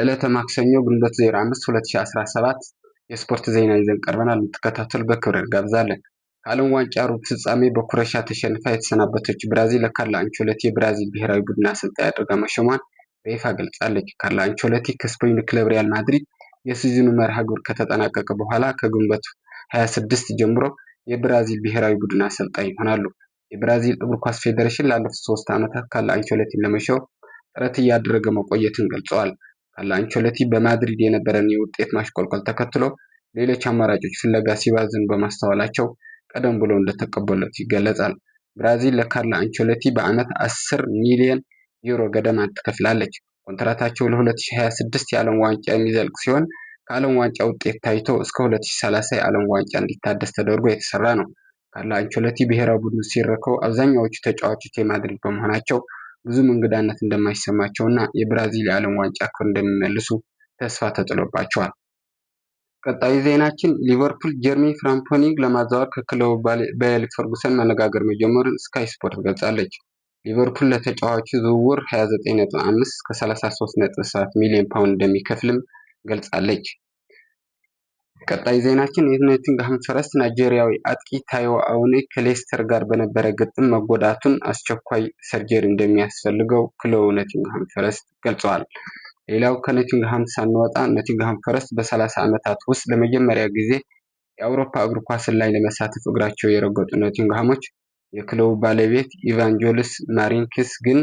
ዕለተ ማክሰኞ ግንቦት 05 2017 የስፖርት ዜና ይዘን ቀርበናል። እንድትከታተሉ በክብር እንጋብዛለን። ከዓለም ዋንጫ ሩብ ፍጻሜ በክሮኤሺያ ተሸንፋ የተሰናበተችው ብራዚል ለካርሎ አንቸሎቲ የብራዚል ብሔራዊ ቡድን አሰልጣኝ አድርጋ መሾሟን በይፋ ገልጻለች። ካርሎ አንቸሎቲ ከስፔኑ ክለብ ሪያል ማድሪድ የሲዝኑ መርሃ ግብር ከተጠናቀቀ በኋላ ከግንቦት 26 ጀምሮ የብራዚል ብሔራዊ ቡድን አሰልጣኝ ይሆናሉ። የብራዚል እግር ኳስ ፌዴሬሽን ላለፉት 3 ዓመታት ካርሎ አንቸሎቲን ለመሾም ጥረት እያደረገ መቆየቱን ገልጸዋል። ካርሎ አንቸሎቲ በማድሪድ የነበረን የውጤት ማሽቆልቆል ተከትሎ ሌሎች አማራጮች ፍለጋ ሲባዝኑ በማስተዋላቸው ቀደም ብሎ እንደተቀበሉት ይገለጻል። ብራዚል ለካርሎ አንቸሎቲ በዓመት 10 ሚሊዮን ዩሮ ገደማ ትከፍላለች። ኮንትራታቸው ለ2026 የዓለም ዋንጫ የሚዘልቅ ሲሆን ከዓለም ዋንጫ ውጤት ታይቶ እስከ 2030 የዓለም ዋንጫ እንዲታደስ ተደርጎ የተሰራ ነው። ካርሎ አንቸሎቲ ብሔራዊ ቡድኑ ሲረከቡ አብዛኛዎቹ ተጫዋቾች የማድሪድ በመሆናቸው ብዙም እንግዳነት እንደማይሰማቸውና የብራዚል የዓለም ዋንጫ ክብር እንደሚመልሱ ተስፋ ተጥሎባቸዋል። ቀጣዩ ዜናችን ሊቨርፑል ጀርሚ ፍራምፖንግ ለማዛወር ከክለቡ ባየር ፈርጉሰን መነጋገር መጀመሩን ስካይ ስፖርት ገልጻለች። ሊቨርፑል ለተጫዋቹ ዝውውር 29.5 እስከ 33.7 ሚሊዮን ፓውንድ እንደሚከፍልም ገልጻለች። ቀጣይ ዜናችን የኖቲንግሃም ፎረስት ናይጄሪያዊ አጥቂ ታዮ አውኔ ከሌስተር ጋር በነበረ ግጥም መጎዳቱን አስቸኳይ ሰርጀሪ እንደሚያስፈልገው ክለቡ ኖቲንግሃም ፎረስት ገልጿል። ሌላው ከኖቲንግሃም ሳንወጣ ኖቲንግሃም ፎረስት በ30 ዓመታት ውስጥ ለመጀመሪያ ጊዜ የአውሮፓ እግር ኳስን ላይ ለመሳተፍ እግራቸው የረገጡ ኖቲንግሃሞች የክለቡ ባለቤት ኢቫንጀሎስ ማሪንኪስ ግን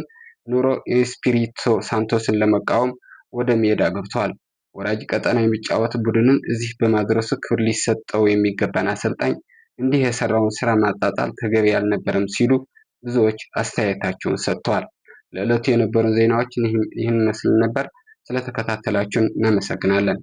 ኑሮ ኤስፒሪቶ ሳንቶስን ለመቃወም ወደ ሜዳ ገብተዋል። ወራጅ ቀጠና የሚጫወት ቡድንን እዚህ በማድረሱ ክብር ሊሰጠው የሚገባን አሰልጣኝ እንዲህ የሰራውን ስራ ማጣጣል ተገቢ አልነበረም ሲሉ ብዙዎች አስተያየታቸውን ሰጥተዋል። ለዕለቱ የነበሩን ዜናዎች ይህን መስል ነበር። ስለተከታተላችሁን እናመሰግናለን።